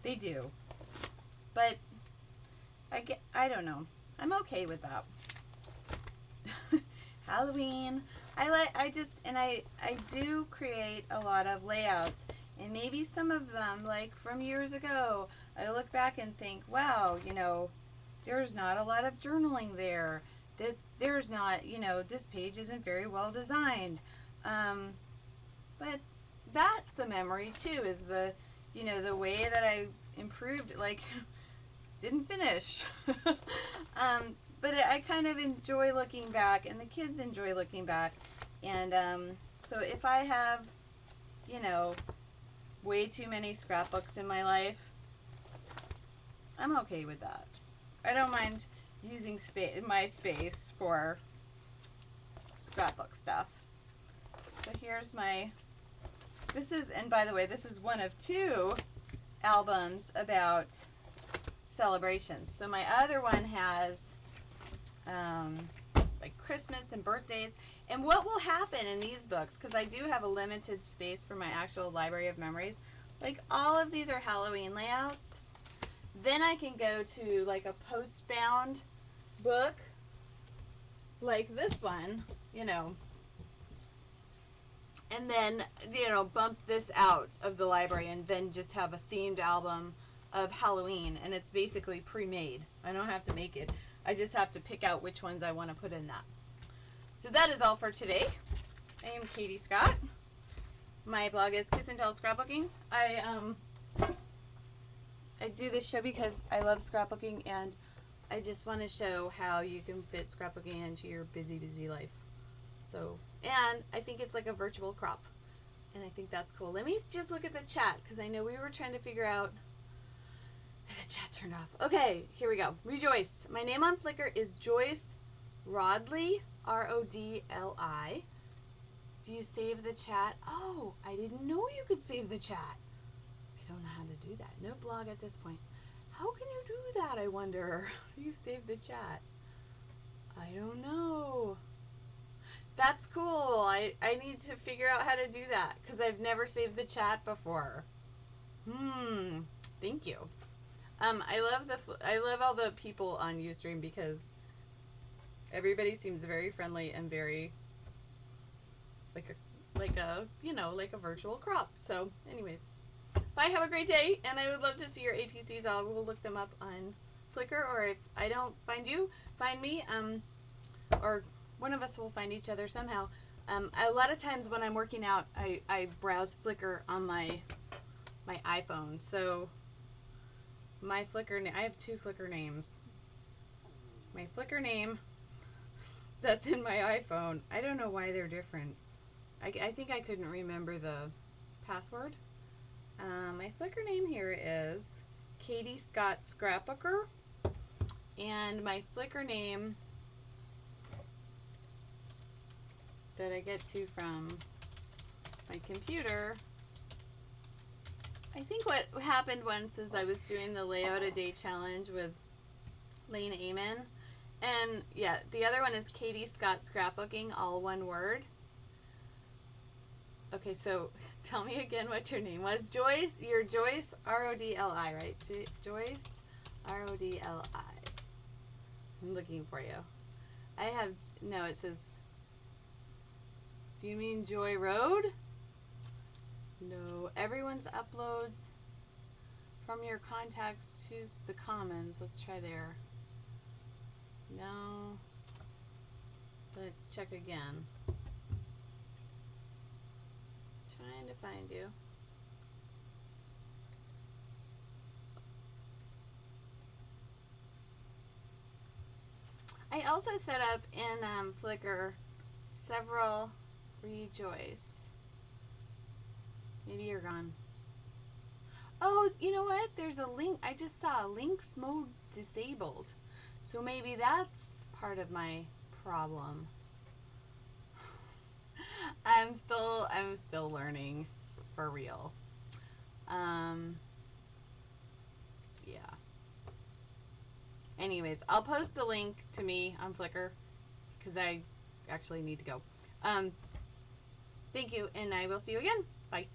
They do. But I don't know. I'm okay with that. Halloween. I do create a lot of layouts, and maybe some of them, like from years ago, I look back and think, wow, you know, there's not a lot of journaling there. There's not, you know, this page isn't very well designed. But that's a memory too, is the, you know, the way that I improved, like, didn't finish. But I kind of enjoy looking back, and the kids enjoy looking back. And so if I have, you know, way too many scrapbooks in my life, I'm okay with that. I don't mind using my space for scrapbook stuff. So here's and by the way, this is one of 2 albums about celebrations. So my other one has like Christmas and birthdays. And what will happen in these books, because I do have a limited space for my actual Library of Memories, like all of these are Halloween layouts. Then I can go to like a post-bound book like this one, you know, and then, you know, bump this out of the library and then just have a themed album of Halloween, and it's basically pre-made. I don't have to make it. I just have to pick out which ones I want to put in that. So that is all for today. I am Katie Scott. My blog is Kiss and Tell Scrapbooking. I do this show because I love scrapbooking, and I just want to show how you can fit scrapbooking into your busy, busy life. So, and I think it's like a virtual crop. And I think that's cool. Let me just look at the chat because I know we were trying to figure out if the chat turned off. Okay, here we go. Rejoice. My name on Flickr is Joyce Rodley, Rodli. Do you save the chat? Oh, I didn't know you could save the chat. I don't know how to do that. No blog at this point. How can you do that, I wonder? You save the chat. I don't know. That's cool. I need to figure out how to do that because I've never saved the chat before. Thank you. I love all the people on Ustream because everybody seems very friendly and very like a virtual crop. So anyways, bye, have a great day, and I would love to see your ATCs. I will look them up on Flickr, or if I don't find you, find me, or one of us will find each other somehow. A lot of times when I'm working out, I browse Flickr on my iPhone. So my Flickr I have two Flickr names. My Flickr name that's in my iPhone, I don't know why they're different. I think I couldn't remember the password. My Flickr name here is Katie Scott Scrapbooker, and my Flickr name that I get to from my computer, I think what happened once is I was doing the Layout a Day challenge with Lane Amen, and yeah, the other one is Katie Scott Scrapbooking, all one word. Okay, so tell me again what your name was. Joyce, you're Joyce, R-O-D-L-I, right? Joyce, R-O-D-L-I. I'm looking for you. I have, no, it says, do you mean Joy Road? No, everyone's uploads from your contacts, choose the commons. Let's try there. No. Let's check again. Trying to find you. I also set up in Flickr several Rejoice. Maybe you're gone. Oh, you know what? There's a link. I just saw links mode disabled. So maybe that's part of my problem. I'm still learning for real. Yeah. Anyways, I'll post the link to me on Flickr because I actually need to go. Thank you, and I will see you again. Bye.